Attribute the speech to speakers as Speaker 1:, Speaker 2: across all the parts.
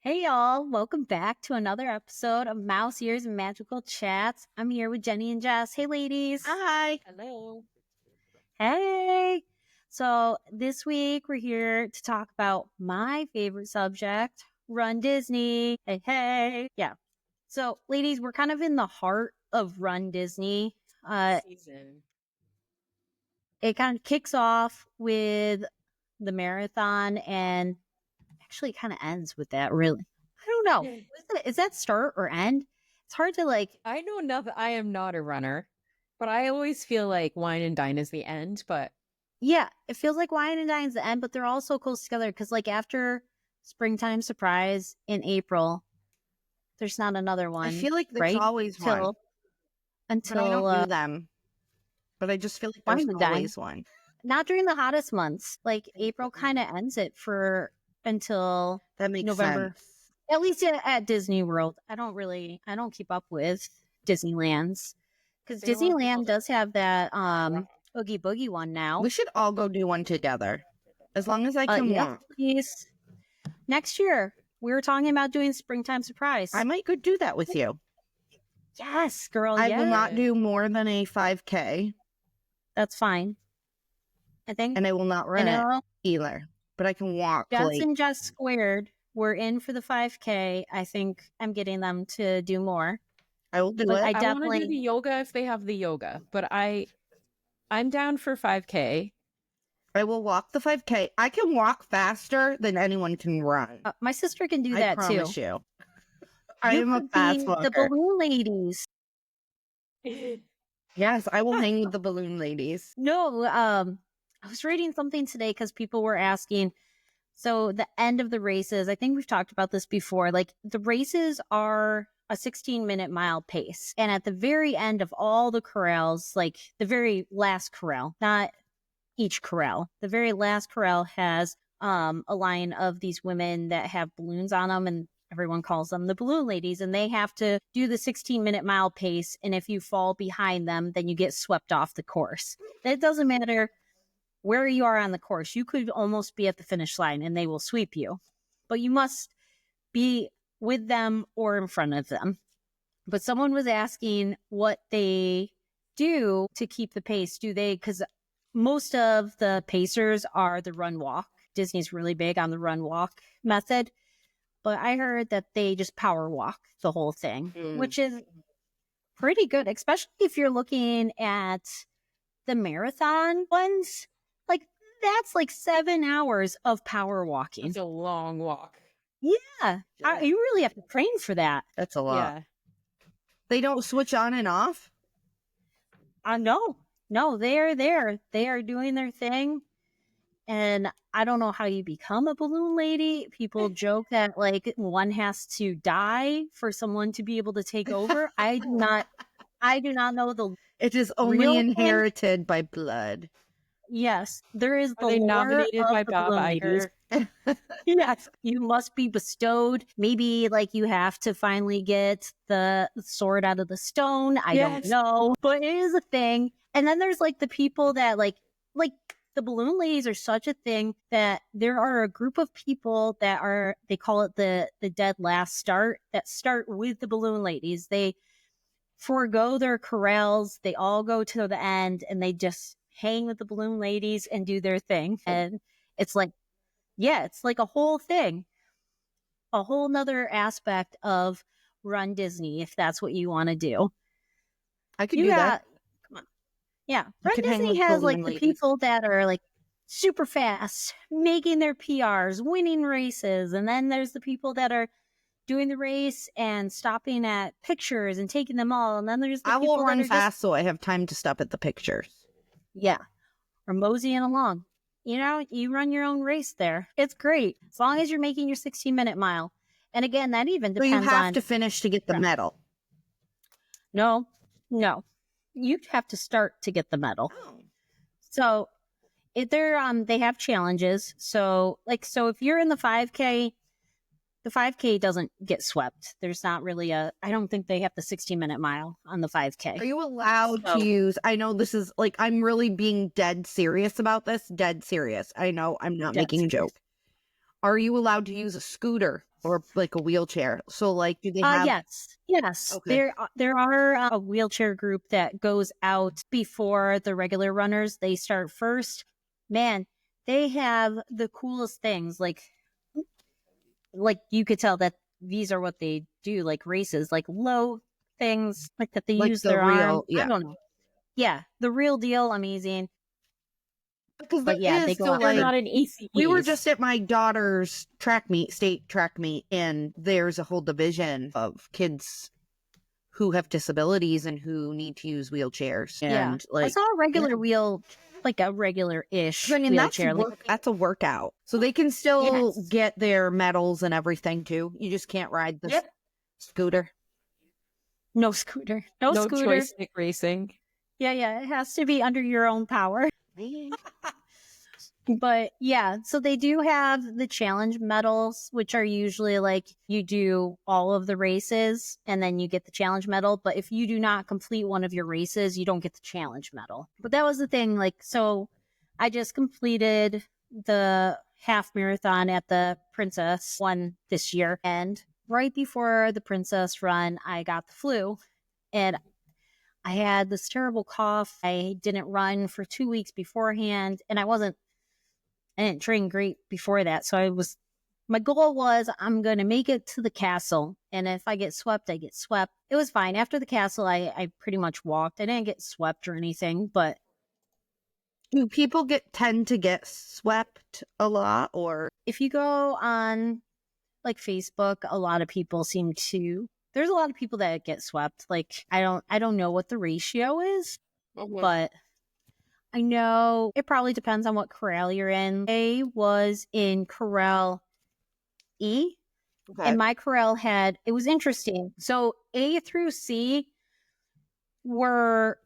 Speaker 1: Hey y'all, welcome back to another episode of Mouse Ears and Magical Chats. I'm here with Jenny and Jess. Hey ladies.
Speaker 2: Hi.
Speaker 3: Hello.
Speaker 1: Hey. So this week we're here to talk about my favorite subject, Run Disney. Hey, hey. Yeah. So ladies, we're kind of in the heart of Run Disney.
Speaker 3: Season.
Speaker 1: It kind of kicks off with the marathon and actually kind of ends with that, really. I don't know. Is that start or end? It's hard to like.
Speaker 3: I know nothing. I am not a runner, but I always feel like Wine and Dine is the end. But
Speaker 1: Yeah, it feels like Wine and Dine's the end, but they're all so close together because, like, after Springtime Surprise in April, there's not another one.
Speaker 2: I feel like there's
Speaker 1: right?
Speaker 2: always one. But I
Speaker 1: Until
Speaker 2: don't do them. But I just feel like there's
Speaker 1: Wine and Dine.
Speaker 2: always one.
Speaker 1: Not during the hottest months. Like, April kind of ends it until
Speaker 2: That makes
Speaker 1: November.
Speaker 2: sense.
Speaker 1: At least at Disney World. I don't keep up with Disneyland's because Disneyland does have that Oogie Boogie one now.
Speaker 2: We should all go do one together. As long as I can walk.
Speaker 1: Please. Next year, we were talking about doing Springtime Surprise.
Speaker 2: I might go do that with you.
Speaker 1: Yes, girl.
Speaker 2: I
Speaker 1: yes.
Speaker 2: will not do more than a 5K.
Speaker 1: That's fine. I think.
Speaker 2: And I will not run it either. But I can walk.
Speaker 1: Jess and Jess Squared were in for the 5K. I think I'm getting them to do more.
Speaker 2: I will do it.
Speaker 3: I want to do the yoga if they have the yoga, but I'm down for 5K.
Speaker 2: I will walk the 5K. I can walk faster than anyone can run.
Speaker 1: My sister can do that too.
Speaker 2: I promise you. I am a fast walker.
Speaker 1: The balloon ladies.
Speaker 2: Yes, I will hang with the balloon ladies.
Speaker 1: No, I was reading something today because people were asking. So the end of the races, I think we've talked about this before. Like the races are a 16-minute mile pace, and at the very end of all the corrals, like the very last corral, not each corral, the very last corral has a line of these women that have balloons on them, and everyone calls them the balloon ladies, and they have to do the 16-minute mile pace. And if you fall behind them, then you get swept off the course. It doesn't matter where you are on the course. You could almost be at the finish line and they will sweep you, but you must be with them or in front of them. But someone was asking what they do to keep the pace. Because most of the pacers are the run walk. Disney's really big on the run walk method. But I heard that they just power walk the whole thing, which is pretty good, especially if you're looking at the marathon ones. Like, that's like 7 hours of power walking.
Speaker 3: It's a long walk.
Speaker 1: Yeah. You really have to train for that.
Speaker 2: That's a lot.
Speaker 3: Yeah.
Speaker 2: They don't switch on and off?
Speaker 1: No, they are there. They are doing their thing. And I don't know how you become a balloon lady. People joke that like one has to die for someone to be able to take over. I do not know the.
Speaker 2: It is only inherited by blood.
Speaker 1: Yes, there is the
Speaker 3: Are they
Speaker 1: lore
Speaker 3: nominated
Speaker 1: of
Speaker 3: by
Speaker 1: the
Speaker 3: Bob
Speaker 1: balloon ladies. Yes, you must be bestowed. Maybe like you have to finally get the sword out of the stone. I don't know, but it is a thing. And then there's like the people that like the balloon ladies are such a thing that there are a group of people that are, they call it the dead last start, that start with the balloon ladies. They forego their corrals. They all go to the end and they just hang with the balloon ladies and do their thing. And it's like, yeah, it's like a whole thing, a whole nother aspect of Run Disney, if that's what you want to do.
Speaker 2: I could do that.
Speaker 1: Come on. Yeah. Run Disney has like the people that are like super fast, making their PRs, winning races. And then there's the people that are doing the race and stopping at pictures and taking them all. And then there's the people
Speaker 2: will run
Speaker 1: that are
Speaker 2: fast so I have time to stop at the pictures.
Speaker 1: Yeah. Or moseying along. You know, you run your own race there. It's great. As long as you're making your 16-minute mile. And again, that even depends on...
Speaker 2: So you have to finish to get the medal.
Speaker 1: No. You have to start to get the medal.
Speaker 2: Oh.
Speaker 1: So they have challenges. So if you're in the 5K, the 5K doesn't get swept. There's not really I don't think they have the 16-minute mile on the 5K.
Speaker 2: Are you allowed to use, I know this is like, I'm really being dead serious about this. Dead serious. I know I'm not making a joke. are you allowed to use a scooter or like a wheelchair? So like, do they have?
Speaker 1: Yes.
Speaker 2: Okay.
Speaker 1: There are a wheelchair group that goes out before the regular runners. They start first. Man, they have the coolest things. Like you could tell that these are what they do, like races, like low things, like that they
Speaker 2: Like
Speaker 1: use
Speaker 2: the
Speaker 1: their arm.
Speaker 2: real,
Speaker 1: I
Speaker 2: yeah.
Speaker 1: don't know. Yeah, the real deal, amazing.
Speaker 2: Because there
Speaker 1: But yeah, they
Speaker 2: is,
Speaker 1: go
Speaker 2: so
Speaker 1: out
Speaker 3: They're
Speaker 1: for.
Speaker 2: like,
Speaker 3: not an
Speaker 2: we were
Speaker 3: ACEs.
Speaker 2: just at my daughter's track meet, state track meet, and there's a whole division of kids who have disabilities and who need to use wheelchairs.
Speaker 1: Yeah,
Speaker 2: And
Speaker 1: I
Speaker 2: like,
Speaker 1: saw a regular
Speaker 2: yeah.
Speaker 1: wheel, like a regular-ish
Speaker 2: I mean,
Speaker 1: wheelchair. Like,
Speaker 2: that's a workout. So they can still
Speaker 1: yes.
Speaker 2: get their medals and everything too. You just can't ride the
Speaker 1: Yep.
Speaker 2: scooter.
Speaker 1: No scooter. No
Speaker 3: No
Speaker 1: scooter.
Speaker 3: joystick racing.
Speaker 1: Yeah. It has to be under your own power. But yeah, so they do have the challenge medals, which are usually like you do all of the races and then you get the challenge medal. But if you do not complete one of your races, you don't get the challenge medal. But that was the thing. Like, so I just completed the half marathon at the Princess one this year. And right before the Princess run, I got the flu and I had this terrible cough. I didn't run for 2 weeks beforehand and I didn't train great before that. So my goal was I'm going to make it to the castle. And if I get swept, I get swept. It was fine. After the castle, I pretty much walked. I didn't get swept or anything, but
Speaker 2: Do people tend to get swept a lot, or?
Speaker 1: if you go on like Facebook, there's a lot of people that get swept. Like I don't know what the ratio is, but I know it probably depends on what corral you're in. I was in corral E.
Speaker 2: Okay.
Speaker 1: And my corral it was interesting. So A through C were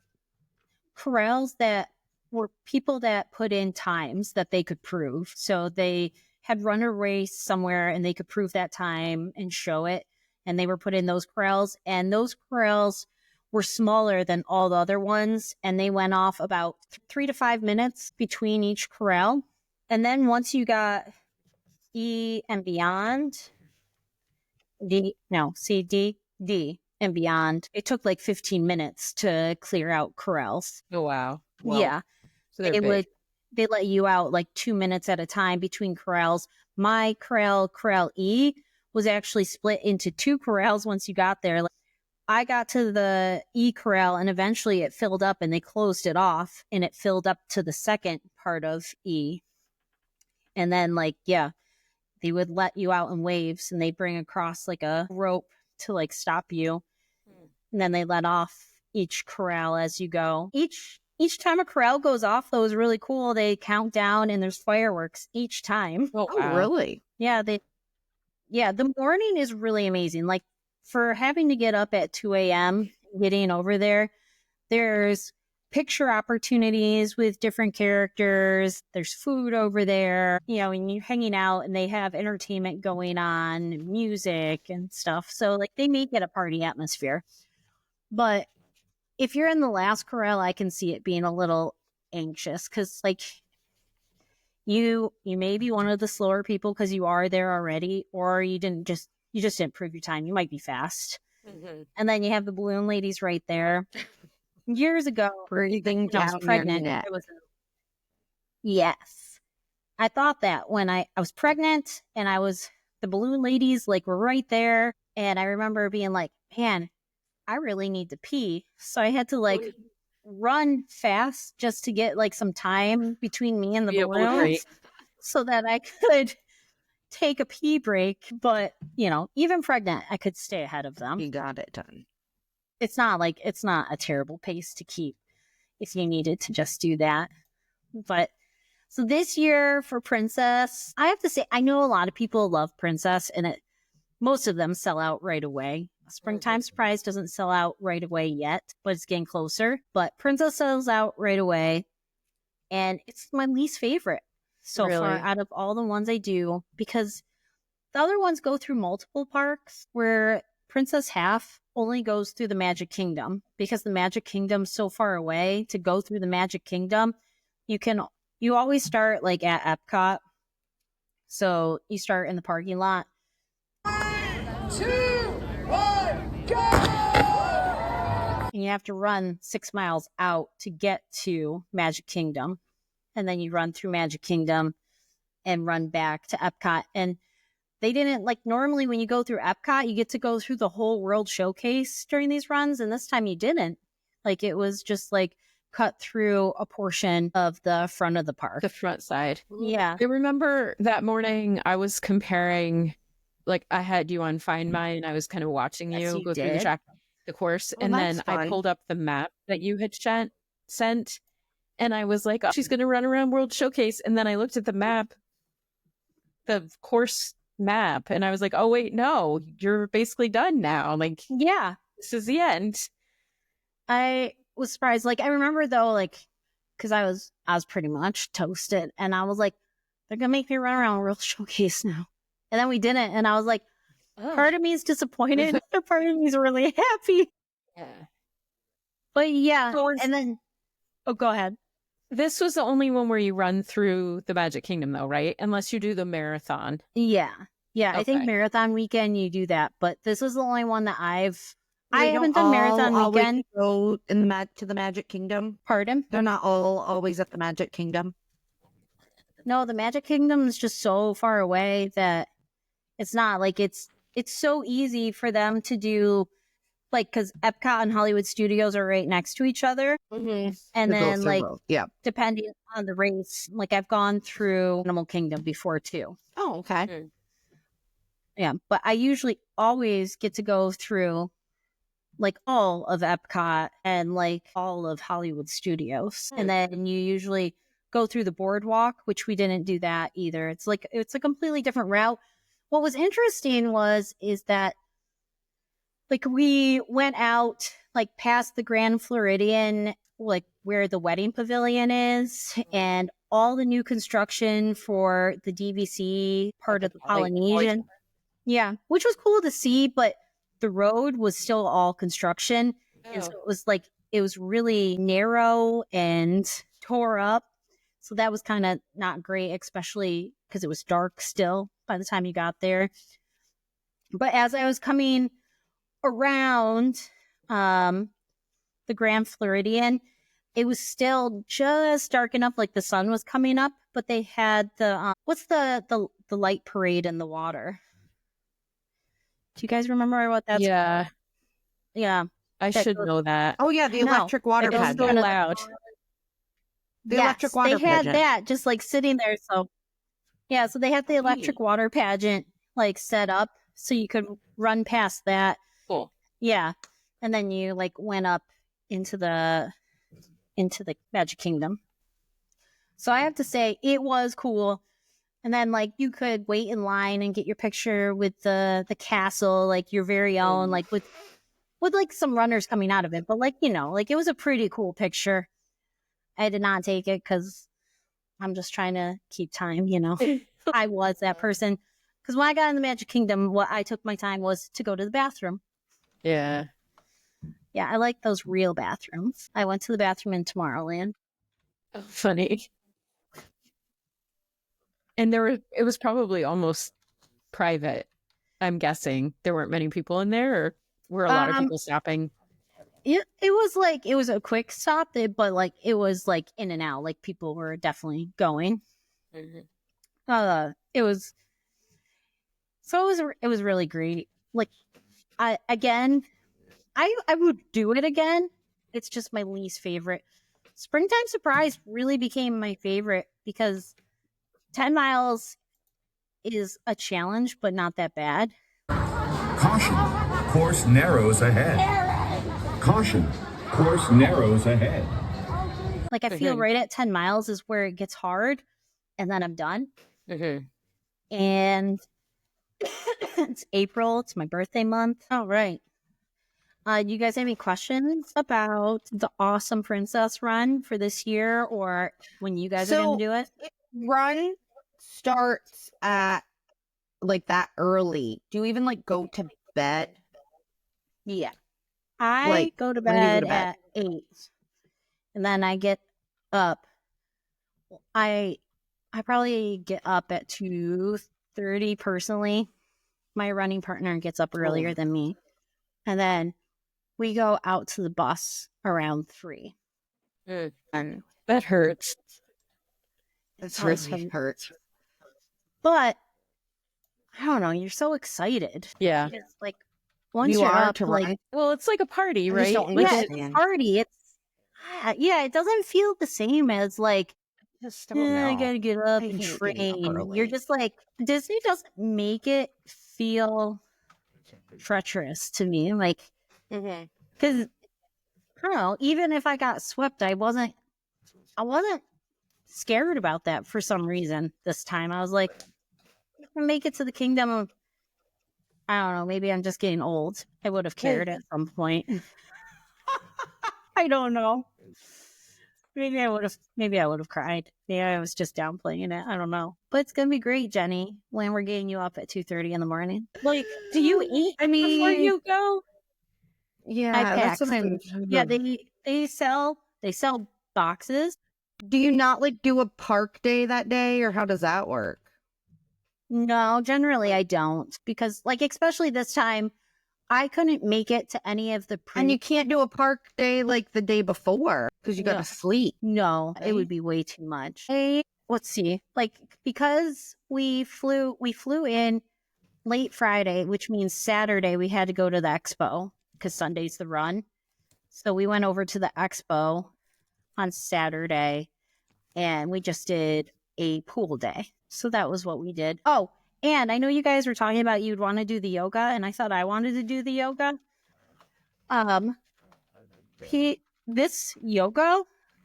Speaker 1: corrals that were people that put in times that they could prove. So they had run a race somewhere and they could prove that time and show it. And they were put in those corrals. And those corrals were smaller than all the other ones. And they went off about 3 to 5 minutes between each corral. And then once you got E and beyond, D and beyond. It took like 15 minutes to clear out corrals.
Speaker 3: Oh, wow. Well,
Speaker 1: Yeah.
Speaker 3: so they're big.
Speaker 1: They let you out like 2 minutes at a time between corrals. My corral E, was actually split into 2 corrals once you got there. Like, I got to the E corral and eventually it filled up and they closed it off and it filled up to the second part of E. And then they would let you out in waves and they bring across like a rope to like stop you. And then they let off each corral as you go. Each time a corral goes off, though, is really cool. They count down and there's fireworks each time.
Speaker 3: Oh,
Speaker 2: Oh,
Speaker 3: wow.
Speaker 2: really?
Speaker 1: Yeah, the morning is really amazing. Like for having to get up at 2 a.m., getting over there's picture opportunities with different characters. There's food over there, and you're hanging out and they have entertainment going on, music and stuff. So like they make it a party atmosphere. But if you're in the last corral, I can see it being a little anxious because like you may be one of the slower people because you are there already, or you just didn't prove your time. You might be fast.
Speaker 3: Mm-hmm.
Speaker 1: And then you have the balloon ladies right there. Years ago,
Speaker 2: Breathing
Speaker 1: when I was
Speaker 2: down your
Speaker 1: pregnant,
Speaker 2: neck.
Speaker 1: yes. I thought that when I was pregnant and the balloon ladies like were right there. And I remember being like, man, I really need to pee. So I had to like run fast just to get like some time between me and the balloons so that I could take a pee break. But, even pregnant, I could stay ahead of them.
Speaker 2: You got it done.
Speaker 1: It's not a terrible pace to keep if you needed to just do that. But so this year for Princess, I have to say, I know a lot of people love Princess and most of them sell out right away. Springtime Surprise doesn't sell out right away yet, but it's getting closer. But Princess sells out right away. And it's my least favorite so far out of all the ones I do, because the other ones go through multiple parks, where Princess Half only goes through the Magic Kingdom, because the Magic Kingdom's so far away. To go through the Magic Kingdom, you always start like at Epcot. So you start in the parking lot.
Speaker 4: 2, 1, go!
Speaker 1: And you have to run 6 miles out to get to Magic Kingdom. And then you run through Magic Kingdom and run back to Epcot. And they didn't, like, normally when you go through Epcot, you get to go through the whole World Showcase during these runs. And this time you didn't. Like, it was just like cut through a portion of the front of the park.
Speaker 3: The front side.
Speaker 1: Yeah.
Speaker 3: I remember that morning I was comparing, like, I had you on Find My, and I was kind of watching
Speaker 1: Yes,
Speaker 3: you
Speaker 1: you
Speaker 3: go through
Speaker 1: did.
Speaker 3: the course.
Speaker 2: Oh,
Speaker 3: And
Speaker 2: that's
Speaker 3: then I
Speaker 2: fun.
Speaker 3: pulled up the map that you had sent, and I was like, oh, she's going to run around World Showcase. And then I looked at the map, the course map, and I was like, oh, wait, no, you're basically done now. Like,
Speaker 1: Yeah.
Speaker 3: this is the end.
Speaker 1: I was surprised. Like, I remember though, like, because I was pretty much toasted, and I was like, they're gonna make me run around World Showcase now. And then we didn't, and I was like, part of me is disappointed, but part of me is really happy.
Speaker 3: Yeah.
Speaker 1: But yeah,
Speaker 3: So
Speaker 1: and then go ahead.
Speaker 3: this was the only one where you run through the Magic Kingdom, though, right? Unless you do the marathon.
Speaker 1: Yeah, I think
Speaker 3: Okay.
Speaker 1: marathon weekend you do that, but this is the only one that I
Speaker 2: They
Speaker 1: haven't
Speaker 2: don't
Speaker 1: done marathon
Speaker 2: all always
Speaker 1: weekend.
Speaker 2: go in the to the Magic Kingdom.
Speaker 1: Pardon?
Speaker 2: They're not all always at the Magic Kingdom.
Speaker 1: No, the Magic Kingdom is just so far away that it's not like it's so easy for them to do, like, because Epcot and Hollywood Studios are right next to each other.
Speaker 2: Mm-hmm.
Speaker 1: And then, like,
Speaker 2: yeah.
Speaker 1: depending on the race, like, I've gone through Animal Kingdom before too.
Speaker 2: Oh, okay.
Speaker 1: Yeah, but I usually always get to go through, like, all of Epcot and, like, all of Hollywood Studios. And then you usually go through the boardwalk, which we didn't do that either. It's a completely different route. What was interesting is that, like, we went out, like, past the Grand Floridian, like, where the wedding pavilion is, and all the new construction for the DVC part of the Polynesian. Yeah, which was cool to see, but the road was still all construction. And so it was like, it was really narrow and tore up. So that was kind of not great, especially because it was dark still by the time you got there. But as I was coming around the Grand Floridian, it was still just dark enough, like the sun was coming up, but they had the what's the light parade in the water? Do you guys remember what that's?
Speaker 3: Yeah,
Speaker 1: Yeah.
Speaker 3: I
Speaker 1: that
Speaker 3: should
Speaker 1: goes-
Speaker 3: know that.
Speaker 2: Oh yeah, the
Speaker 1: I know.
Speaker 2: electric water
Speaker 3: It goes so
Speaker 2: pageant.
Speaker 3: loud.
Speaker 2: The
Speaker 1: Yes,
Speaker 2: electric water
Speaker 1: they had
Speaker 2: pageant.
Speaker 1: that just like sitting there. So yeah, so they had the electric water pageant like set up so you could run past that.
Speaker 3: Cool.
Speaker 1: Yeah. And then you like went up into the Magic Kingdom. So I have to say it was cool. And then like you could wait in line and get your picture with the castle, like your very own, like with like some runners coming out of it. But like, you know, like it was a pretty cool picture. I did not take it because I'm just trying to keep time, you know. I was that person. Because when I got in the Magic Kingdom, what I took my time was to go to the bathroom.
Speaker 3: Yeah.
Speaker 1: Yeah, I like those real bathrooms. I went to the bathroom in Tomorrowland.
Speaker 3: Oh, funny. And it was probably almost private. I'm guessing there weren't many people in there, or were a lot of people stopping?
Speaker 1: It was a quick stop, but like it was like in and out. Like people were definitely going.
Speaker 3: Mm-hmm.
Speaker 1: It was really great. Like I would do it again. It's just my least favorite. Springtime Surprise really became my favorite because 10 miles is a challenge, but not that bad.
Speaker 5: Caution, course narrows ahead. Caution, course narrows ahead.
Speaker 1: Like I feel right at 10 miles is where it gets hard, and then I'm done.
Speaker 3: Mm-hmm.
Speaker 1: And it's April. It's my birthday month. All right. You guys have any questions about the Awesome Princess run for this year, or when you guys are going to do it?
Speaker 2: Run starts at like that early. Do you even like go to bed?
Speaker 1: Yeah. I
Speaker 2: Like,
Speaker 1: go to
Speaker 2: when do you go
Speaker 1: bed
Speaker 2: to bed?
Speaker 1: at 8, and then I get up. I I probably get up at 2:30 personally. My running partner gets up earlier than me. And then we go out to the bus around 3. And
Speaker 3: That hurts.
Speaker 2: It's
Speaker 1: does
Speaker 2: really hurts.
Speaker 1: But I don't know, you're so excited.
Speaker 3: Yeah.
Speaker 1: It's like once
Speaker 2: You
Speaker 1: you're
Speaker 2: are
Speaker 1: up,
Speaker 2: to
Speaker 1: like
Speaker 2: run.
Speaker 3: Well, it's like a party,
Speaker 2: I just
Speaker 3: right?
Speaker 2: don't
Speaker 3: Like,
Speaker 1: yeah,
Speaker 2: understand.
Speaker 1: it's a party. It's yeah, it doesn't feel the same as like
Speaker 2: Just don't know.
Speaker 1: I gotta get up
Speaker 2: I
Speaker 1: and
Speaker 2: hate getting up
Speaker 1: train.
Speaker 2: early.
Speaker 1: You're just like Disney doesn't make it feel treacherous to me. Like
Speaker 2: Mm-hmm.
Speaker 1: because I don't know, even if I got swept, I wasn't scared about that for some reason this time. I was like, if I make it to the kingdom of I don't know, maybe I'm just getting old. I would have cared at some point. I don't know. Maybe I would have cried. Maybe I was just downplaying it. I don't know. But it's gonna be great, Jenny, when we're getting you up at 2:30 in the morning.
Speaker 3: like, do you eat
Speaker 2: I
Speaker 3: before
Speaker 2: mean,
Speaker 3: you go?
Speaker 2: yeah,
Speaker 1: I pack
Speaker 2: that's what
Speaker 1: some. Yeah, they sell boxes.
Speaker 2: Do you not like do a park day that day, or how does that work?
Speaker 1: No, generally I don't because like especially this time I couldn't make it to any of the
Speaker 2: And you can't do a park day like the day before because you got
Speaker 1: No.
Speaker 2: to sleep.
Speaker 1: No, it would be way too much. Let's see. Like because we flew in late Friday, which means Saturday we had to go to the expo because Sunday's the run. So we went over to the expo on Saturday and we just did a pool day. So that was what we did. Oh, and I know you guys were talking about you'd want to do the yoga, and I thought I wanted to do the yoga. This yoga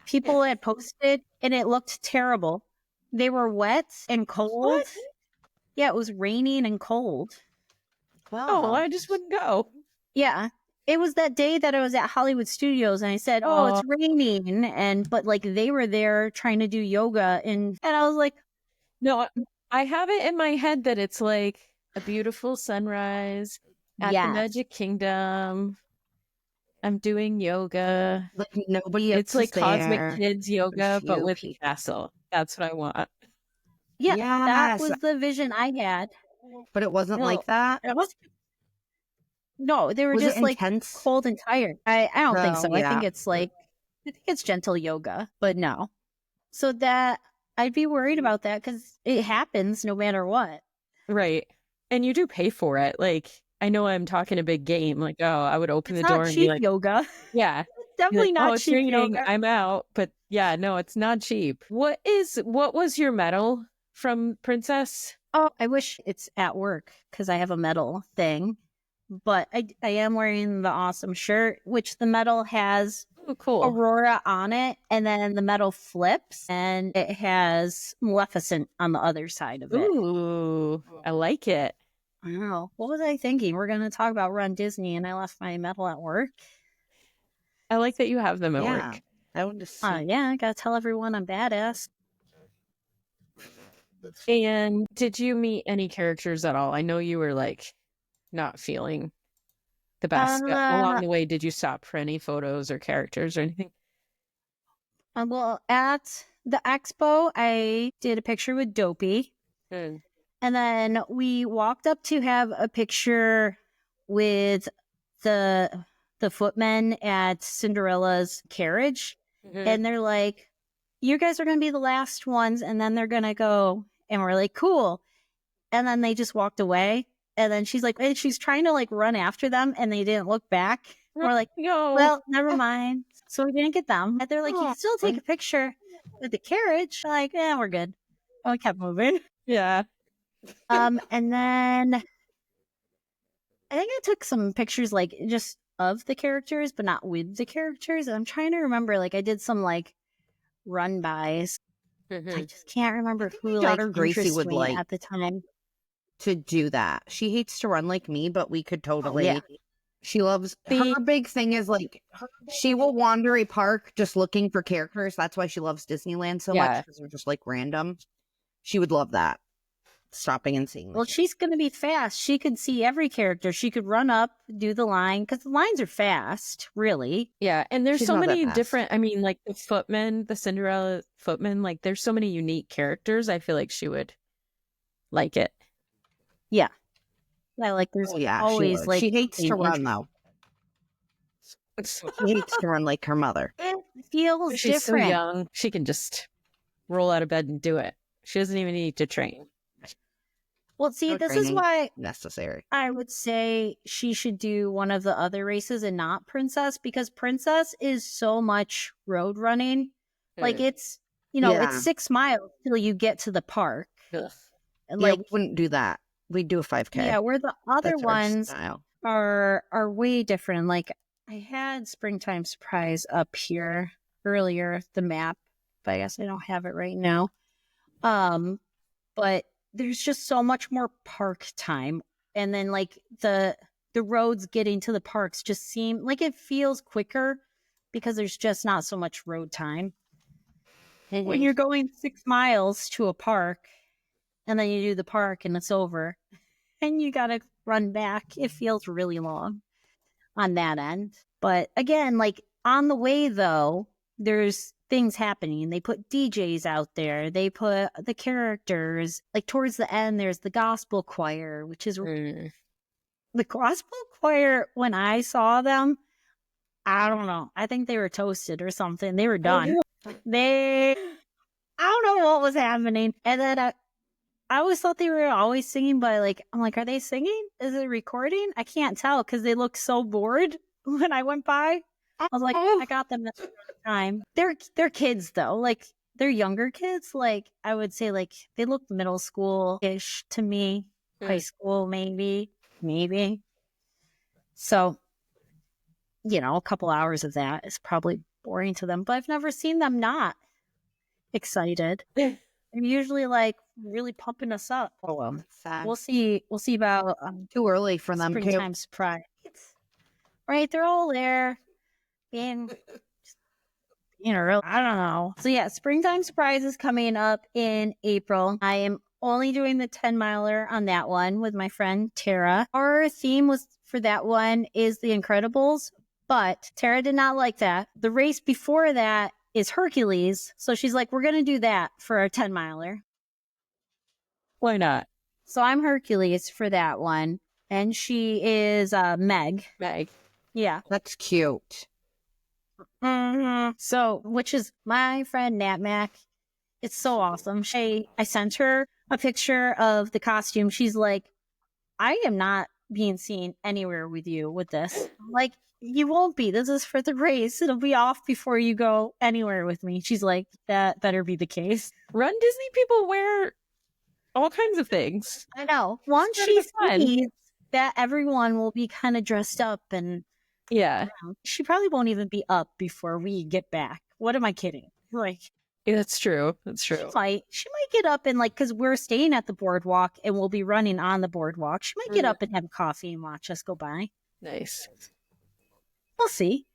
Speaker 1: people had posted, and it looked terrible. They were wet and cold.
Speaker 3: What?
Speaker 1: Yeah, it was raining and cold.
Speaker 3: Oh, well, I just wouldn't go.
Speaker 1: Yeah. It was that day that I was at Hollywood Studios and I said, "Oh, it's raining." But like they were there trying to do yoga and I was like,
Speaker 3: No, I have it in my head that it's like a beautiful sunrise at the
Speaker 1: yes.
Speaker 3: Magic Kingdom. I'm doing yoga.
Speaker 2: Like nobody else
Speaker 3: It's like
Speaker 2: is there.
Speaker 3: Cosmic Kids yoga, but
Speaker 2: few
Speaker 3: with
Speaker 2: people.
Speaker 3: a castle. That's what I want.
Speaker 1: Yeah, that
Speaker 2: Yes.
Speaker 1: was the vision I had.
Speaker 2: But it wasn't
Speaker 1: No,
Speaker 2: like that.
Speaker 1: It was No, they were
Speaker 2: Was
Speaker 1: just
Speaker 2: it
Speaker 1: like
Speaker 2: intense?
Speaker 1: cold and tired. I don't think
Speaker 2: Oh,
Speaker 1: so. I
Speaker 2: yeah.
Speaker 1: think it's gentle yoga, but no. So that I'd be worried about that because it happens no matter what.
Speaker 3: Right. And you do pay for it. Like, I know I'm talking a big game. Like, oh, I would open
Speaker 1: It's
Speaker 3: the door
Speaker 1: not
Speaker 3: and be
Speaker 1: cheap
Speaker 3: like,
Speaker 1: yoga.
Speaker 3: yeah.
Speaker 1: Definitely
Speaker 3: Like,
Speaker 1: not
Speaker 3: oh, it's
Speaker 1: cheap
Speaker 3: raining.
Speaker 1: yoga.
Speaker 3: I'm out. But yeah, no, it's not cheap. What was your medal from Princess?
Speaker 1: Oh, I wish it's at work because I have a medal thing. But I am wearing the awesome shirt, which the medal has
Speaker 3: Oh, cool.
Speaker 1: Aurora on it, and then the medal flips, and it has Maleficent on the other side of it.
Speaker 3: Ooh, I like it.
Speaker 1: I don't know. What was I thinking? We're going to talk about RunDisney, and I left my medal at work.
Speaker 3: I like that you have them at
Speaker 2: Yeah.
Speaker 3: work.
Speaker 2: I would just
Speaker 1: Yeah, I got to tell everyone I'm badass.
Speaker 3: And did you meet any characters at all? I know you were like not feeling the best. Along the way, did you stop for any photos or characters or anything?
Speaker 1: Well, at the expo, I did a picture with Dopey.
Speaker 3: Mm.
Speaker 1: And then we walked up to have a picture with the footmen at Cinderella's carriage.
Speaker 3: Mhm.
Speaker 1: And they're like, "You guys are going to be the last ones." And then they're going to go. And we're like, "Cool." And then they just walked away. And then she's like, and she's trying to like run after them. And they didn't look back. We're like,
Speaker 3: No.
Speaker 1: well, never mind. So we didn't get them. And they're like, "You can still take
Speaker 2: Aw.
Speaker 1: a picture with the carriage." I'm like, yeah, we're good. And we kept moving.
Speaker 3: Yeah.
Speaker 1: And then I think I took some pictures like just of the characters, but not with the characters. And I'm trying to remember, like I did some like run bys. I just can't remember who
Speaker 2: my
Speaker 1: like
Speaker 2: daughter Gracie
Speaker 1: interested
Speaker 2: would
Speaker 1: me
Speaker 2: like
Speaker 1: at the time.
Speaker 2: to do that. She hates to run like me, but we could totally.
Speaker 1: yeah.
Speaker 2: She loves her big thing is like she will wander a park just looking for characters. That's why she loves Disneyland so much
Speaker 3: Yeah.
Speaker 2: because they're just like random. She would love that. stopping and seeing.
Speaker 1: Well, she's going to be fast. She could see every character. She could run up, do the line, because the lines are fast, really.
Speaker 3: Yeah, and there's
Speaker 2: She's
Speaker 3: so
Speaker 2: not that
Speaker 3: many
Speaker 2: fast.
Speaker 3: different, I mean, like the footman, the Cinderella footman, like there's so many unique characters. I feel like she would like it.
Speaker 1: Yeah. Yeah, like there's
Speaker 2: Oh, yeah,
Speaker 1: always like
Speaker 2: she hates to
Speaker 1: an
Speaker 2: run though. She hates to run like her mother.
Speaker 1: It feels
Speaker 3: She's
Speaker 1: different.
Speaker 3: so young. She can just roll out of bed and do it. She doesn't even need to train.
Speaker 1: Well, see,
Speaker 2: No
Speaker 1: this is
Speaker 2: training
Speaker 1: why
Speaker 2: necessary.
Speaker 1: I would say she should do one of the other races and not Princess, because Princess is so much road running. Like it's,
Speaker 2: Yeah.
Speaker 1: it's 6 miles till you get to the park.
Speaker 3: Ugh.
Speaker 1: And
Speaker 2: Yeah,
Speaker 1: like,
Speaker 2: we wouldn't do that. We'd do a 5K.
Speaker 1: yeah, where the other
Speaker 2: That's our
Speaker 1: ones
Speaker 2: style.
Speaker 1: are way different. Like I had Springtime Surprise up here earlier, the map, but I guess I don't have it right now. But there's just so much more park time, and then like the roads getting to the parks just seem like it feels quicker because there's just not so much road time. When you're going 6 miles to a park and then you do the park and it's over and you gotta run back, it feels really long on that end. But again, like on the way though, there's things happening. They put DJs out there. They put the characters. Like towards the end, there's the gospel choir, which is the gospel choir. When I saw them, I don't know. I think they were toasted or something. They were done. I don't know what was happening. And then I always thought they were always singing, but like, I'm like, are they singing? Is it recording? I can't tell because they looked so bored when I went by. I was like, I got them this time. They're kids though. Like they're younger kids. Like I would say like they look middle school-ish to me. High school, maybe. So, a couple hours of that is probably boring to them, but I've never seen them not excited. They're usually like really pumping us up.
Speaker 2: Oh, well, that's sad.
Speaker 1: We'll see about
Speaker 2: Too early for them too.
Speaker 1: Springtime Surprise. Right, they're all there being real. I don't know. So yeah, Springtime Surprise is coming up in April. I am only doing the 10 miler on that one with my friend Tara. Our theme was for that one is The Incredibles, but Tara did not like that. The race before that is Hercules. So she's like, we're going to do that for our 10 miler.
Speaker 3: Why not?
Speaker 1: So I'm Hercules for that one. And she is Meg.
Speaker 3: Meg.
Speaker 1: Yeah.
Speaker 2: That's cute.
Speaker 1: Mm-hmm. So, which is my friend Nat Mac. It's so awesome. I sent her a picture of the costume. She's like, I am not being seen anywhere with you with this. I'm like, you won't be. This is for the race. It'll be off before you go anywhere with me. She's like, that better be the case.
Speaker 3: RunDisney people wear all kinds of things.
Speaker 1: I know. Once she sees that everyone will be kind of dressed up and she probably won't even be up before we get back. What am I kidding? Like,
Speaker 3: yeah, that's true. That's true.
Speaker 1: She might get up and like, because we're staying at the boardwalk and we'll be running on the boardwalk. She might get up and have coffee and watch us go by.
Speaker 3: Nice.
Speaker 1: We'll see.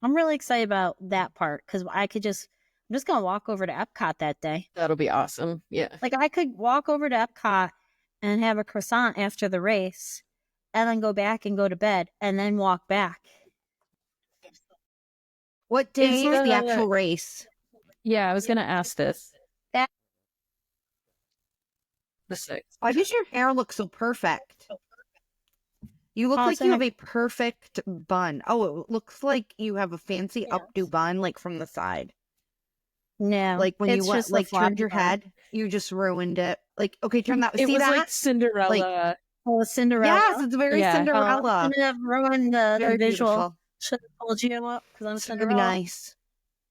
Speaker 1: I'm really excited about that part because I'm just going to walk over to Epcot that day.
Speaker 3: That'll be awesome. Yeah.
Speaker 1: Like I could walk over to Epcot and have a croissant after the race and then go back and go to bed and then walk back.
Speaker 2: What day is the actual race?
Speaker 3: Yeah, I was going to ask this.
Speaker 1: The
Speaker 3: 6th.
Speaker 2: Why does your hair look so perfect? You look like you have a perfect bun. Oh, it looks like you have a fancy updo bun, like from the side.
Speaker 1: No,
Speaker 2: like when you went, like turned your
Speaker 1: bun.
Speaker 2: head, you just ruined it. Like, okay, turn that.
Speaker 3: It
Speaker 2: see
Speaker 3: was
Speaker 2: that?
Speaker 3: like Cinderella.
Speaker 1: Cinderella.
Speaker 2: Yes, it's very Cinderella.
Speaker 1: Couldn't have ruined the
Speaker 2: Very
Speaker 1: visual.
Speaker 2: beautiful.
Speaker 1: Should have told you up because I'm
Speaker 2: Very
Speaker 1: Cinderella.
Speaker 2: nice.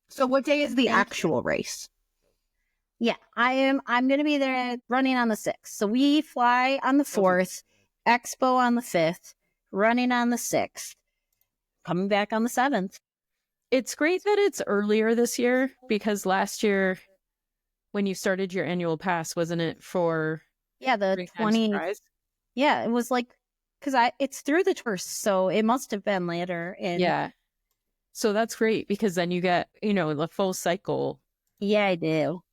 Speaker 2: So, what day is the actual race?
Speaker 1: Yeah, I'm going to be there running on the 6th. So we fly on the 4th, Expo on the 5th, running on the 6th, coming back on the 7th.
Speaker 3: It's great that it's earlier this year because last year when you started your annual pass, wasn't it for
Speaker 1: the 20?
Speaker 3: Surprise?
Speaker 1: Yeah, it was like because it's through the 1st, so it must have been later.
Speaker 3: So that's great because then you get the full cycle.
Speaker 1: Yeah, I do.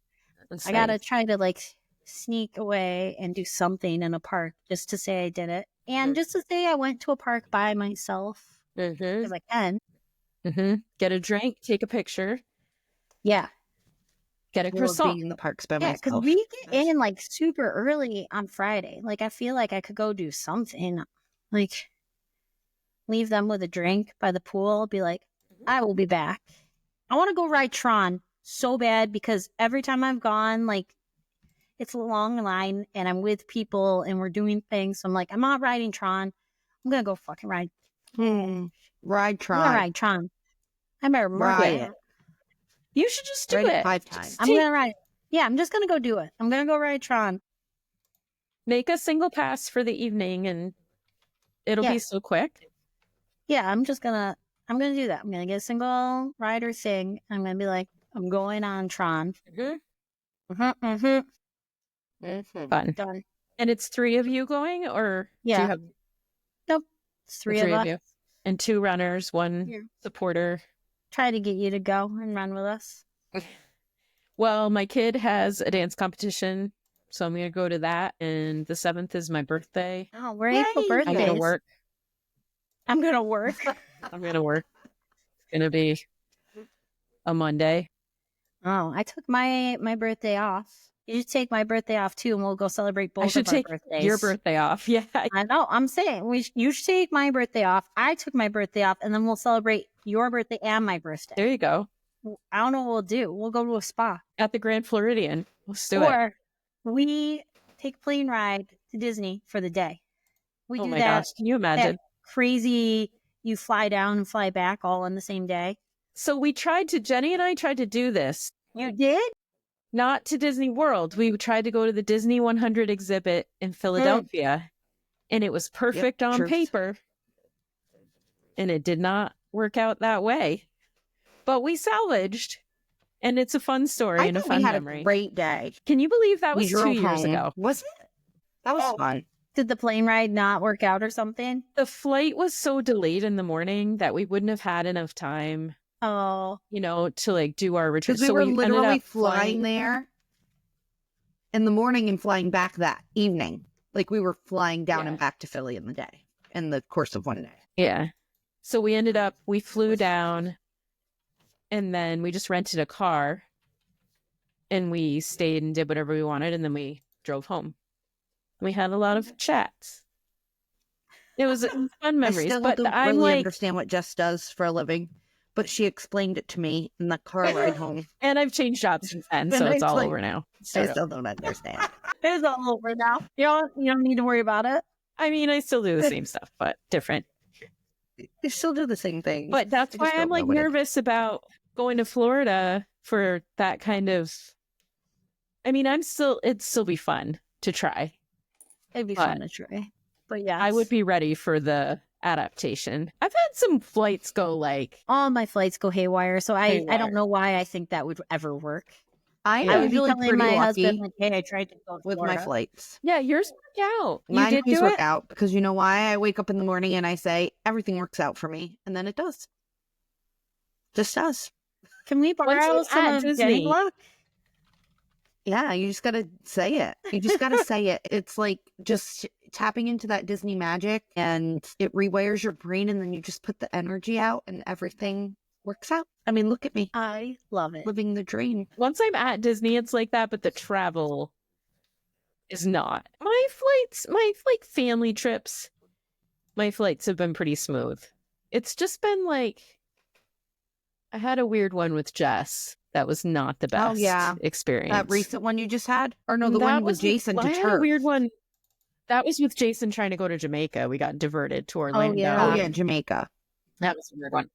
Speaker 1: I gotta try to like sneak away and do something in a park just to say I did it. And just to say I went to a park by myself because I can.
Speaker 3: Get a drink, take a picture,
Speaker 1: Yeah.
Speaker 3: get a
Speaker 2: I love
Speaker 3: croissant.
Speaker 2: being in the parks by
Speaker 1: Yeah, because
Speaker 2: myself.
Speaker 1: we get in like super early on Friday. Like, I feel like I could go do something. Like, leave them with a drink by the pool. Be like, I will be back. I want to go ride Tron so bad because every time I've gone, like, it's a long line and I'm with people and we're doing things. So I'm like, I'm not riding Tron. I'm going to go fucking ride.
Speaker 2: Ride
Speaker 1: I'm going to
Speaker 2: Tron.
Speaker 1: ride Tron. I better mark
Speaker 2: Ride
Speaker 1: it.
Speaker 2: it.
Speaker 3: You should just do
Speaker 2: Ride it
Speaker 3: it.
Speaker 2: 5 times.
Speaker 1: I'm going to ride. Yeah, I'm just going to go do it. I'm going to go ride Tron.
Speaker 3: Make a single pass for the evening and it'll be so quick.
Speaker 1: Yeah, I'm going to do that. I'm going to get a single rider thing. I'm going to be like, I'm going on Tron.
Speaker 3: Fun.
Speaker 1: Done.
Speaker 3: And it's 3 of you going, or do
Speaker 1: Yeah.
Speaker 3: you have
Speaker 1: Nope. It's
Speaker 3: the
Speaker 1: three of us.
Speaker 3: you? And 2 runners, 1
Speaker 1: Yeah.
Speaker 3: supporter.
Speaker 1: Try to get you to go and run with us.
Speaker 3: Well, my kid has a dance competition, so I'm going to go to that. And the 7th is my birthday.
Speaker 1: Oh, we're April
Speaker 2: Yay!
Speaker 1: birthdays.
Speaker 3: I'm going to work.
Speaker 1: I'm going to work.
Speaker 3: I'm going to work. It's going to be a Monday.
Speaker 1: Oh, I took my birthday off. You should take my birthday off too, and we'll go celebrate both
Speaker 3: I should
Speaker 1: of our
Speaker 3: take
Speaker 1: birthdays.
Speaker 3: your birthday off. Yeah.
Speaker 1: I know. I'm saying you should take my birthday off. I took my birthday off, and then we'll celebrate your birthday and my birthday.
Speaker 3: There you go.
Speaker 1: I don't know what we'll do. We'll go to a spa.
Speaker 3: At the Grand Floridian. Let's do it.
Speaker 1: Or we take a plane ride to Disney for the day. We
Speaker 3: Oh
Speaker 1: do
Speaker 3: my
Speaker 1: that,
Speaker 3: gosh. Can you imagine?
Speaker 1: that crazy, you fly down and fly back all in the same day.
Speaker 3: So Jenny and I tried to do this.
Speaker 1: You did?
Speaker 3: Not to Disney World. We tried to go to the Disney 100 exhibit in Philadelphia, and it was perfect on
Speaker 2: truth.
Speaker 3: paper. And it did not work out that way. But we salvaged, and it's a fun story
Speaker 2: I
Speaker 3: and a
Speaker 2: thought
Speaker 3: fun
Speaker 2: we had
Speaker 3: memory.
Speaker 2: a great day.
Speaker 3: Can you believe that
Speaker 2: We
Speaker 3: was 2
Speaker 2: drove
Speaker 3: years
Speaker 2: home.
Speaker 3: ago?
Speaker 2: Was it? That was fun.
Speaker 1: Did the plane ride not work out or something?
Speaker 3: The flight was so delayed in the morning that we wouldn't have had enough time,
Speaker 1: Oh,
Speaker 3: to like do our return.
Speaker 2: Because we
Speaker 3: So
Speaker 2: were
Speaker 3: ended
Speaker 2: literally
Speaker 3: up
Speaker 2: flying there in the morning and flying back that evening. Like we were flying down
Speaker 3: Yeah.
Speaker 2: and back to Philly in the day, in the course of one day.
Speaker 3: Yeah. So we flew down, and then we just rented a car, and we stayed and did whatever we wanted, and then we drove home. We had a lot of chats. It was fun memories.
Speaker 2: I still
Speaker 3: But
Speaker 2: don't
Speaker 3: I'm
Speaker 2: really
Speaker 3: like,
Speaker 2: understand what Jess does for a living, but she explained it to me in the car ride home.
Speaker 3: and I've changed jobs since then, so
Speaker 2: And
Speaker 3: it's
Speaker 2: it's
Speaker 3: all
Speaker 2: like-
Speaker 3: over now.
Speaker 2: I
Speaker 3: So,
Speaker 2: still don't understand.
Speaker 1: it's all over now. You don't need to worry about it.
Speaker 3: I mean, I still do the same stuff, but different.
Speaker 2: They still do the same thing.
Speaker 3: But that's
Speaker 2: I
Speaker 3: why
Speaker 2: just
Speaker 3: I'm
Speaker 2: don't
Speaker 3: like
Speaker 2: know what it-
Speaker 3: nervous about going to Florida for that kind of. I mean, it'd still be fun to try.
Speaker 1: It'd be
Speaker 3: But-
Speaker 1: fun to try. But yeah,
Speaker 3: I would be ready for the adaptation. I've had some flights go like,
Speaker 1: all my flights go haywire, so I
Speaker 3: Haywire.
Speaker 1: don't know why I think that would ever work.
Speaker 2: I'm
Speaker 1: I would be
Speaker 2: usually
Speaker 1: telling
Speaker 2: pretty
Speaker 1: my
Speaker 2: lucky
Speaker 1: husband, like, hey, I tried to go to
Speaker 2: with my
Speaker 1: Florida.
Speaker 2: flights.
Speaker 3: yeah, yours worked out. You
Speaker 2: Mine
Speaker 3: did
Speaker 2: always
Speaker 3: do
Speaker 2: work
Speaker 3: it.
Speaker 2: out because you know why? I wake up in the morning and I say everything works out for me, and then it does. Just does.
Speaker 1: Can we borrow
Speaker 3: I'm
Speaker 1: some
Speaker 3: at
Speaker 1: of
Speaker 3: Disney.
Speaker 1: Jenny's luck?
Speaker 2: Yeah, you just gotta say it. You just gotta say it. It's like just tapping into that Disney magic, and it rewires your brain, and then you just put the energy out, and everything works out. I mean, look at me
Speaker 1: I love it.
Speaker 2: living the dream.
Speaker 3: Once I'm at Disney, it's like that, but the travel is not. My family trips, my flights have been pretty smooth. It's just been like, I had a weird one with Jess. That was not the best
Speaker 2: yeah.
Speaker 3: experience.
Speaker 2: That recent one you just had, or no, the
Speaker 3: That
Speaker 2: one with
Speaker 3: was
Speaker 2: Jason
Speaker 3: I
Speaker 2: to
Speaker 3: had a
Speaker 2: Turk.
Speaker 3: weird one. That was with Jason trying to go to Jamaica. We got diverted to Orlando.
Speaker 1: yeah.
Speaker 2: Oh yeah, Jamaica.
Speaker 3: That was a weird one.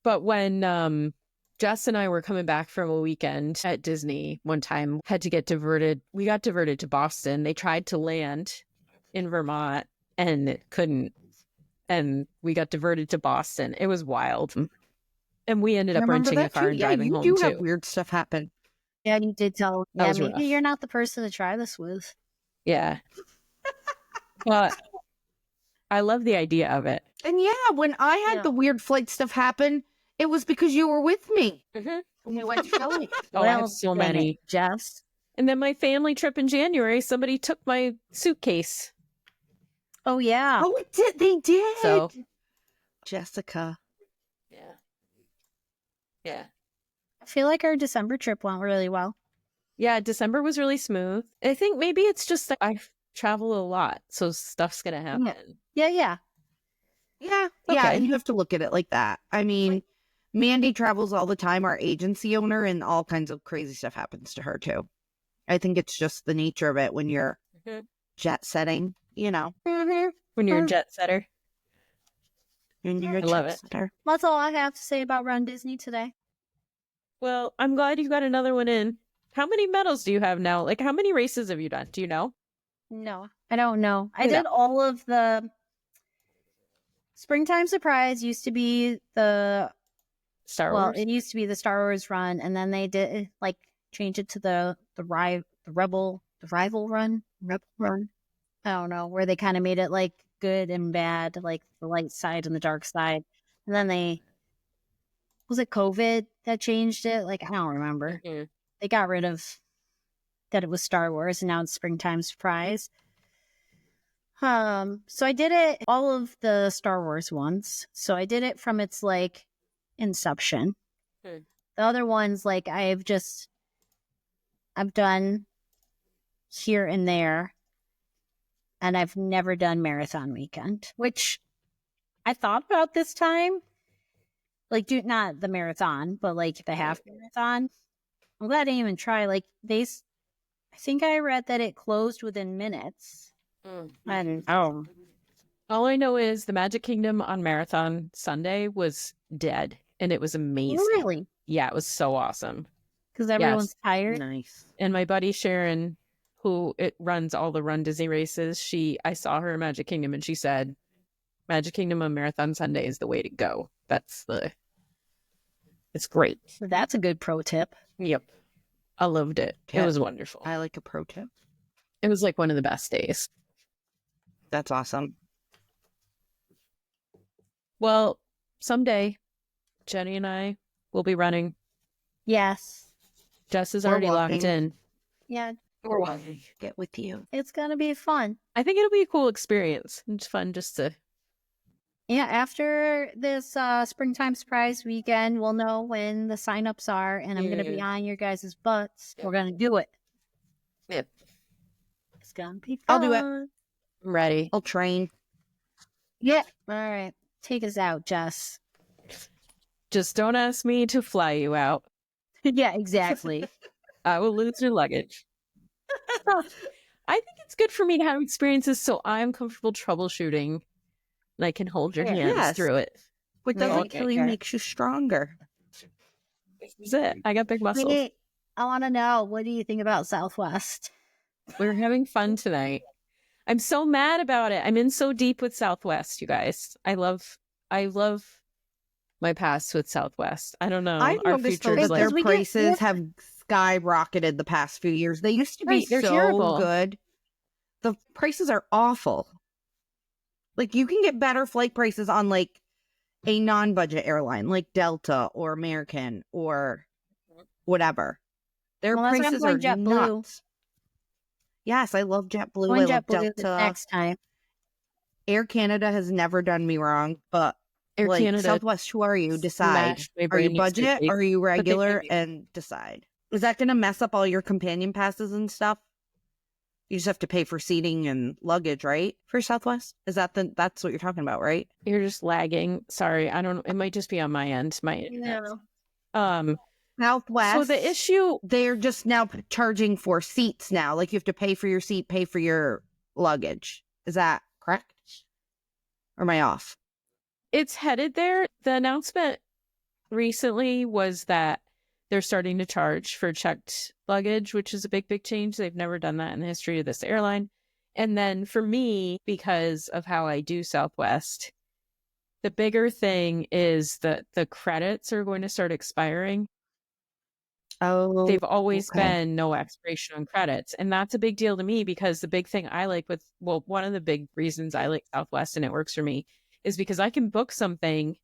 Speaker 3: But when Jess and I were coming back from a weekend at Disney one time, had to get diverted. We got diverted to Boston. They tried to land in Vermont and it couldn't. And we got diverted to Boston. It was wild. And we ended
Speaker 2: I
Speaker 3: up
Speaker 2: remember
Speaker 3: renting a
Speaker 2: that
Speaker 3: car
Speaker 2: too.
Speaker 3: and
Speaker 2: Yeah,
Speaker 3: driving
Speaker 2: you
Speaker 3: home
Speaker 2: do
Speaker 3: too.
Speaker 2: have weird stuff happen.
Speaker 1: Yeah, you did tell.
Speaker 3: That
Speaker 1: Yeah,
Speaker 3: was
Speaker 1: maybe
Speaker 3: rough.
Speaker 1: you're not the person to try this with.
Speaker 3: Yeah. But I love the idea of it.
Speaker 2: And yeah, when I had
Speaker 1: Yeah.
Speaker 2: the weird flight stuff happen, it was because you were with me.
Speaker 3: Mm-hmm.
Speaker 2: When we went to Philly.
Speaker 3: Oh, I have so
Speaker 1: dang
Speaker 3: many.
Speaker 1: it, Jess.
Speaker 3: And then my family trip in January, somebody took my suitcase.
Speaker 1: Oh yeah.
Speaker 2: Oh, it did. They did.
Speaker 3: So
Speaker 2: Jessica.
Speaker 3: yeah. Yeah.
Speaker 1: I feel like our December trip went really well.
Speaker 3: Yeah, December was really smooth. I think maybe it's just that I travel a lot, so stuff's gonna happen.
Speaker 1: Yeah, yeah.
Speaker 2: Yeah.
Speaker 3: Okay.
Speaker 2: Yeah. And you have to look at it like that. I mean, Mandy travels all the time, our agency owner, and all kinds of crazy stuff happens to her too. I think it's just the nature of it when you're
Speaker 3: Mhm.
Speaker 2: jet setting, you know.
Speaker 3: When you're a jet setter.
Speaker 2: When you're a
Speaker 3: I love
Speaker 2: jet
Speaker 3: it.
Speaker 2: setter.
Speaker 1: That's all I have to say about Run Disney today.
Speaker 3: Well, I'm glad you got another one in. How many medals do you have now? Like, how many races have you done? Do you know?
Speaker 1: No, I don't know. I
Speaker 3: No.
Speaker 1: did all of the Springtime Surprise used to be the
Speaker 3: Star
Speaker 1: well,
Speaker 3: Wars?
Speaker 1: it used to be the Star Wars run, and then they did like change it to the Rebel run. I don't know, where they kind of made it like good and bad, like the light side and the dark side. And then was it COVID that changed it? Like I don't remember.
Speaker 3: Mhm.
Speaker 1: They got rid of that it was Star Wars, and now it's Springtime Surprise. So I did it all of the Star Wars ones. So I did it from its like inception.
Speaker 3: Hmm.
Speaker 1: The other ones, like I've done here and there, and I've never done marathon weekend, which I thought about this time. Like, do not the marathon, but like the half marathon. I'm glad I didn't even try. Like I think I read that it closed within minutes. And
Speaker 3: All I know is the Magic Kingdom on Marathon Sunday was dead, and it was amazing.
Speaker 1: really,
Speaker 3: Yeah, it was so awesome.
Speaker 1: because everyone's tired.
Speaker 2: Nice.
Speaker 3: And my buddy Sharon, who runs all the Run Disney races, I saw her in Magic Kingdom, and she said, "Magic Kingdom on Marathon Sunday is the way to go." It's great.
Speaker 1: So that's a good pro tip.
Speaker 3: Yep, I loved it. It
Speaker 2: Yeah.
Speaker 3: was wonderful.
Speaker 2: I like a pro tip.
Speaker 3: It was like one of the best days.
Speaker 2: That's awesome.
Speaker 3: Well, someday, Jenny and I will be running.
Speaker 1: Yes.
Speaker 3: Jess is
Speaker 2: Or
Speaker 3: already locked
Speaker 2: walking.
Speaker 3: in.
Speaker 1: Yeah,
Speaker 3: We're walking.
Speaker 2: Get with you.
Speaker 1: it's gonna be fun.
Speaker 3: I think it'll be a cool experience. It's fun just to.
Speaker 1: Yeah, after this springtime surprise weekend, we'll know when the signups are, and I'm gonna be
Speaker 3: Yeah.
Speaker 1: on your guys' butts. We're gonna do it.
Speaker 3: Yep.
Speaker 1: It's gonna be fun.
Speaker 2: I'll do it.
Speaker 3: I'm ready.
Speaker 2: I'll train.
Speaker 1: Yeah. All right. Take us out, Jess.
Speaker 3: Just don't ask me to fly you out.
Speaker 1: Yeah, exactly.
Speaker 3: I will lose your luggage. I think it's good for me to have experiences so I'm comfortable troubleshooting and I can hold your
Speaker 1: Yeah.
Speaker 3: hands
Speaker 2: Yes.
Speaker 3: through it.
Speaker 2: What
Speaker 1: Yeah,
Speaker 2: doesn't
Speaker 1: okay,
Speaker 2: kill you
Speaker 1: okay.
Speaker 2: makes you stronger.
Speaker 3: This is it. I got big muscles.
Speaker 1: Wait, I want to know, what do you think about Southwest?
Speaker 3: We're having fun tonight. I'm so mad about it. I'm in so deep with Southwest, you guys. I love my past with Southwest. I don't know.
Speaker 2: I
Speaker 3: Our
Speaker 2: noticed
Speaker 3: future
Speaker 2: though
Speaker 3: is
Speaker 2: that
Speaker 3: like
Speaker 2: their
Speaker 1: we get-
Speaker 2: prices have skyrocketed the past few years. They used to be
Speaker 3: Right, they're
Speaker 2: so
Speaker 3: terrible.
Speaker 2: good. The prices are awful. Like you can get better flight prices on like a non-budget airline like Delta or American or whatever. Their
Speaker 1: Well, that's why I'm
Speaker 2: prices
Speaker 1: going
Speaker 2: are
Speaker 1: JetBlue.
Speaker 2: nuts. Yes, I love JetBlue.
Speaker 1: Going
Speaker 2: I love
Speaker 1: JetBlue
Speaker 2: Delta.
Speaker 1: next time.
Speaker 2: Air Canada has never done me wrong, but
Speaker 3: Air
Speaker 2: like
Speaker 3: Canada.
Speaker 2: Southwest, who are you? Decide.
Speaker 3: smashed my
Speaker 2: Are you
Speaker 3: brand new
Speaker 2: budget?
Speaker 3: suitcase.
Speaker 2: Are you regular?
Speaker 3: do.
Speaker 2: And decide. Is that going to mess up all your companion passes and stuff? You just have to pay for seating and luggage, right? For Southwest, is that's what you're talking about, right?
Speaker 3: You're just lagging. Sorry, I don't know. It might just be on my end. My internet.
Speaker 2: Southwest.
Speaker 3: So the issue,
Speaker 2: they're just now charging for seats now. Like you have to pay for your seat, pay for your luggage. Is that correct? Or am I off?
Speaker 3: it's headed there. The announcement recently was that they're starting to charge for checked luggage, which is a big change. They've never done that in the history of this airline. And then for me, because of how I do Southwest, the bigger thing is that the credits are going to start expiring.
Speaker 2: Oh,
Speaker 3: They've always
Speaker 2: okay.
Speaker 3: been no expiration on credits. And that's a big deal to me because the big thing I like one of the big reasons I like Southwest and it works for me is because I can book something,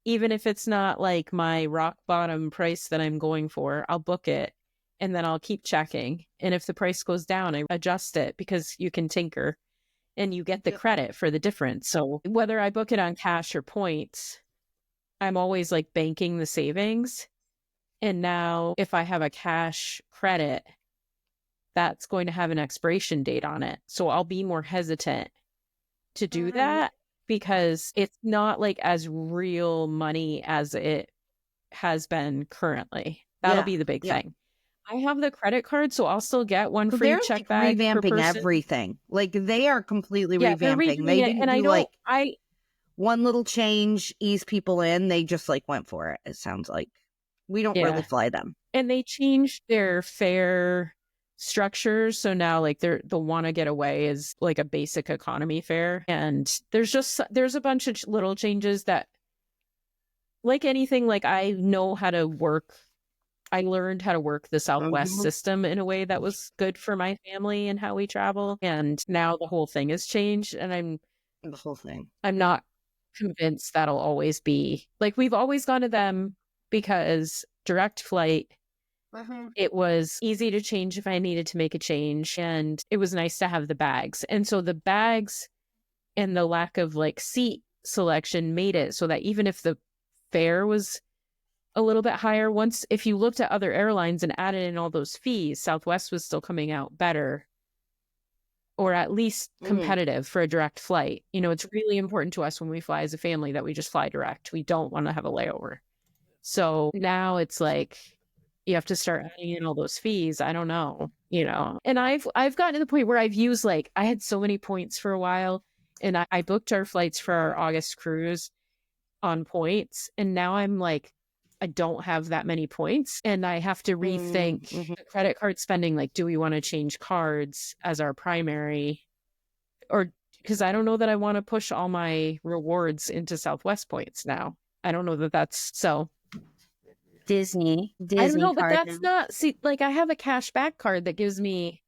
Speaker 3: even if it's not like my rock bottom price that I'm going for, I'll book it. and then I'll keep checking. And if the price goes down, I adjust it because you can tinker and you get the credit for the difference. So whether I book it on cash or points, I'm always like banking the savings. And now if I have a cash credit, that's going to have an expiration date on it. So I'll be more hesitant to do that because it's not like as real money as it has been currently. That'll be the big thing. I have the credit card, so I'll still get one
Speaker 2: So
Speaker 3: free
Speaker 2: they're
Speaker 3: check
Speaker 2: like
Speaker 3: bag per
Speaker 2: revamping
Speaker 3: person.
Speaker 2: everything. Like they are completely
Speaker 3: Yeah, they're
Speaker 2: revamping.
Speaker 3: redoing
Speaker 2: They
Speaker 3: it,
Speaker 2: didn't
Speaker 3: and I
Speaker 2: do
Speaker 3: know
Speaker 2: like
Speaker 3: I
Speaker 2: one little change, ease people in. They just like went for it. It sounds like we don't really fly them.
Speaker 3: and they changed their fare structures, so now like the wanna get away is like a basic economy fare, and there's a bunch of little changes that, like anything, like I learned how to work the Southwest system in a way that was good for my family and how we travel, and now the whole thing has changed, and
Speaker 2: The whole thing.
Speaker 3: I'm not convinced that'll always be like, we've always gone to them because direct flight, it was easy to change if I needed to make a change, and it was nice to have the bags. And so the bags and the lack of like seat selection made it so that even if the fare was a little bit higher, if you looked at other airlines and added in all those fees, Southwest was still coming out better, or at least competitive for a direct flight. You know, it's really important to us when we fly as a family that we just fly direct. We don't want to have a layover. So now it's like you have to start adding in all those fees. I don't know, you know. And I've gotten to the point where I've used, like, I had so many points for a while, and I booked our flights for our August cruise on points, and now I'm like, I don't have that many points, and I have to rethink the credit card spending. Like, do we want to change cards as our primary, or because I don't know that I want to push all my rewards into Southwest points now. I don't know that that's so.
Speaker 1: Disney
Speaker 3: I don't know, but
Speaker 1: card
Speaker 3: that's
Speaker 1: now.
Speaker 3: not, see, like I have a cash back card that gives me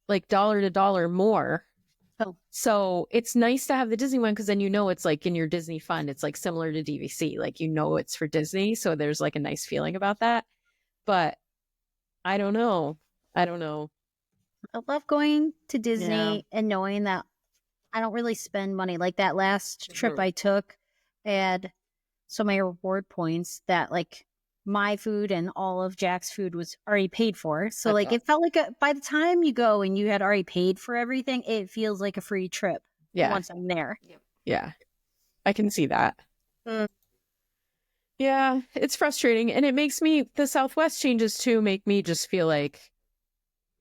Speaker 3: like dollar to dollar more.
Speaker 1: Oh.
Speaker 3: So it's nice to have the Disney one because then you know it's like in your Disney fund. It's like similar to DVC, like you know it's for Disney. So there's like a nice feeling about that. But I don't know. I
Speaker 1: love going to Disney and knowing that I don't really spend money. Like that last trip I took, I had so many reward points that like my food and all of Jack's food was already paid for. So like it felt like by the time you go and you had already paid for everything, it feels like a free trip once I'm there.
Speaker 3: Yeah, I can see that. Yeah, it's frustrating. And it makes me, the Southwest changes too make me just feel like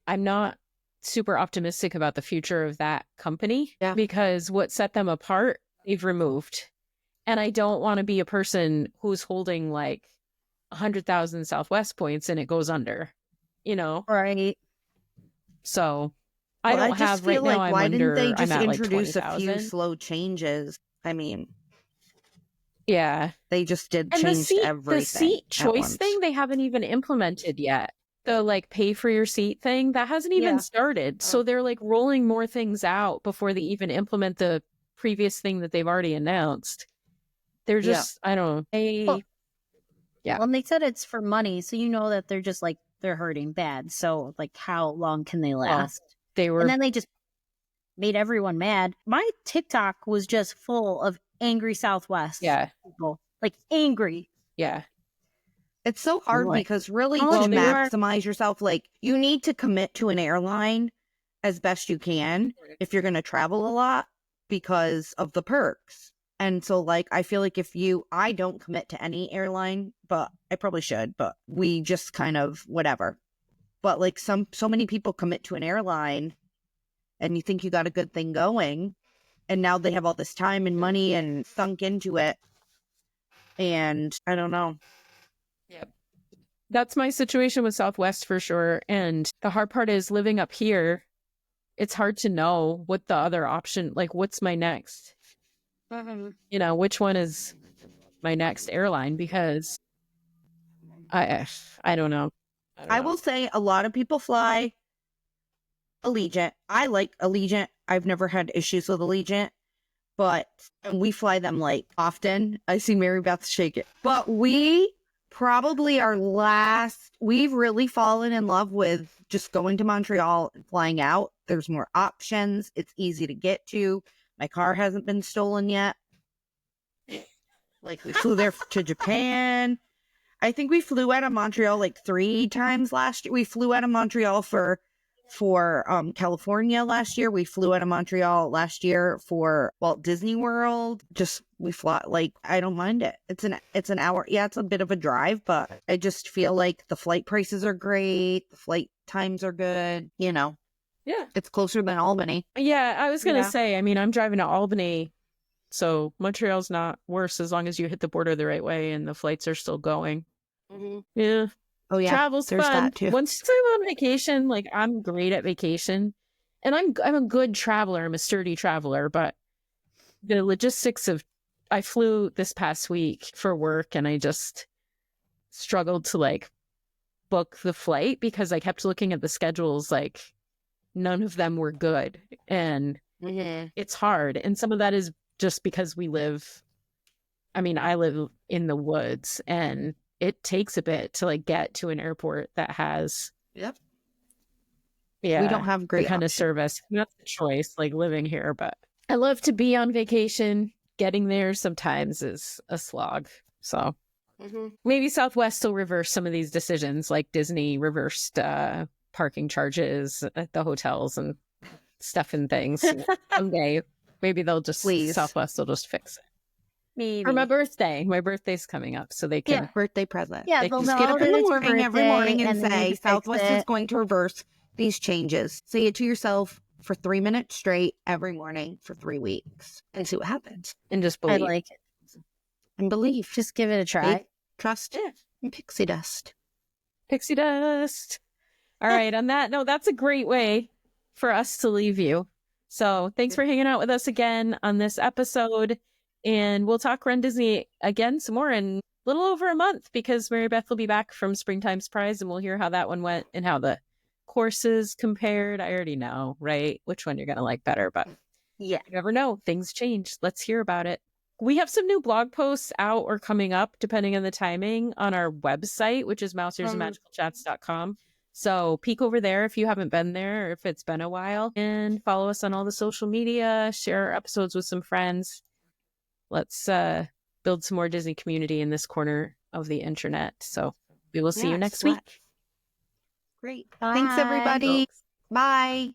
Speaker 3: I'm not super optimistic about the future of that company because what set them apart, they've removed. And I don't want to be a person who's holding like 100,000 Southwest points and it goes under, you know?
Speaker 1: Right.
Speaker 3: So I don't have right now. I'm
Speaker 2: why
Speaker 3: under,
Speaker 2: didn't they just
Speaker 3: I'm at
Speaker 2: introduce
Speaker 3: like
Speaker 2: a few
Speaker 3: 20,000.
Speaker 2: slow changes? I mean,
Speaker 3: yeah,
Speaker 2: they just did
Speaker 3: and
Speaker 2: change everything.
Speaker 3: The seat
Speaker 2: at
Speaker 3: choice
Speaker 2: once.
Speaker 3: thing, they haven't even implemented yet. The like pay for your seat thing, that hasn't even started. So they're like rolling more things out before they even implement the previous thing that they've already announced. They're just, I don't know.
Speaker 1: Well, and they said it's for money, so you know that they're just like they're hurting bad. So like, how long can they last? And then they just made everyone mad. My TikTok was just full of angry Southwest people, like angry.
Speaker 3: Yeah.
Speaker 2: It's so hard because really to maximize yourself, like you need to commit to an airline as best you can if you're going to travel a lot because of the perks. And so like, I feel like I don't commit to any airline, but I probably should, but we just kind of whatever. But like so many people commit to an airline and you think you got a good thing going. And now they have all this time and money and sunk into it. And I don't know.
Speaker 3: Yep. That's my situation with Southwest for sure. And the hard part is living up here. It's hard to know what the other option, like what's my next, you know, which one is my next airline, because I don't know.
Speaker 2: I will say a lot of people fly Allegiant. I like Allegiant. I've never had issues with Allegiant, but we fly them like often. I see Mary Beth shake it. But we probably our last. We've really fallen in love with just going to Montreal and flying out. There's more options. It's easy to get to. My car hasn't been stolen yet. Like we flew there to Japan. I think we flew out of Montreal like 3 times last year. We flew out of Montreal for California last year. We flew out of Montreal last year for Walt Disney World. Just we fly, like I don't mind it. It's an hour. Yeah, it's a bit of a drive, but I just feel like the flight prices are great. The flight times are good. You know,
Speaker 3: Yeah.
Speaker 2: it's closer than Albany.
Speaker 3: Yeah, I was going to
Speaker 2: Yeah.
Speaker 3: say, I mean, I'm driving to Albany, so Montreal's not worse as long as you hit the border the right way and the flights are still going. Yeah.
Speaker 2: Oh yeah,
Speaker 3: Travel's
Speaker 2: there's
Speaker 3: fun.
Speaker 2: that too.
Speaker 3: Once I'm on vacation, like I'm great at vacation. And I'm a good traveler. I'm a sturdy traveler, but the logistics of I flew this past week for work and I just struggled to like book the flight because I kept looking at the schedules like none of them were good and it's hard. And some of that is just because I live in the woods and it takes a bit to like get to an airport that has
Speaker 2: Yep.
Speaker 3: yeah,
Speaker 2: We don't have
Speaker 3: the
Speaker 2: great
Speaker 3: kind of
Speaker 2: options.
Speaker 3: service. Not the choice, like living here, but I love to be on vacation. Getting there sometimes is a slog. So maybe Southwest will reverse some of these decisions, like Disney reversed parking charges at the hotels and stuff and things. Someday, maybe
Speaker 2: Please.
Speaker 3: Southwest will just fix it.
Speaker 1: Maybe.
Speaker 3: For my birthday. My birthday's coming up, so they can.
Speaker 1: Yeah.
Speaker 2: Birthday present.
Speaker 1: Yeah,
Speaker 3: They
Speaker 1: they'll
Speaker 3: just
Speaker 2: Just
Speaker 1: know
Speaker 2: get up
Speaker 1: that
Speaker 2: in the
Speaker 1: it's your
Speaker 2: morning every
Speaker 1: birthday,
Speaker 2: morning and
Speaker 1: then you
Speaker 2: say
Speaker 1: fix
Speaker 2: Southwest is
Speaker 1: it.
Speaker 2: going to reverse these changes. Say it to yourself for 3 minutes straight every morning for 3 weeks and see what happens.
Speaker 3: And just
Speaker 1: I
Speaker 3: believe.
Speaker 1: like it.
Speaker 2: And believe.
Speaker 1: Just give it a try.
Speaker 2: Faith, trust,
Speaker 3: Yeah.
Speaker 2: and pixie dust.
Speaker 3: Pixie dust. All right. On that note, that's a great way for us to leave you. So thanks for hanging out with us again on this episode. And we'll talk Run Disney again some more in a little over a month because Mary Beth will be back from Springtime Surprise and we'll hear how that one went and how the courses compared. I already know, right? Which one you're going to like better, but
Speaker 1: Yeah.
Speaker 3: you never know. Things change. Let's hear about it. We have some new blog posts out or coming up, depending on the timing, on our website, which is mouseearsandmagicalchats.com. So peek over there if you haven't been there or if it's been a while. And follow us on all the social media, share our episodes with some friends. Let's build some more Disney community in this corner of the internet. So we will see you
Speaker 2: Yes,
Speaker 3: next
Speaker 2: let's.
Speaker 3: week.
Speaker 2: Great.
Speaker 1: Bye.
Speaker 2: Thanks, everybody. Bye.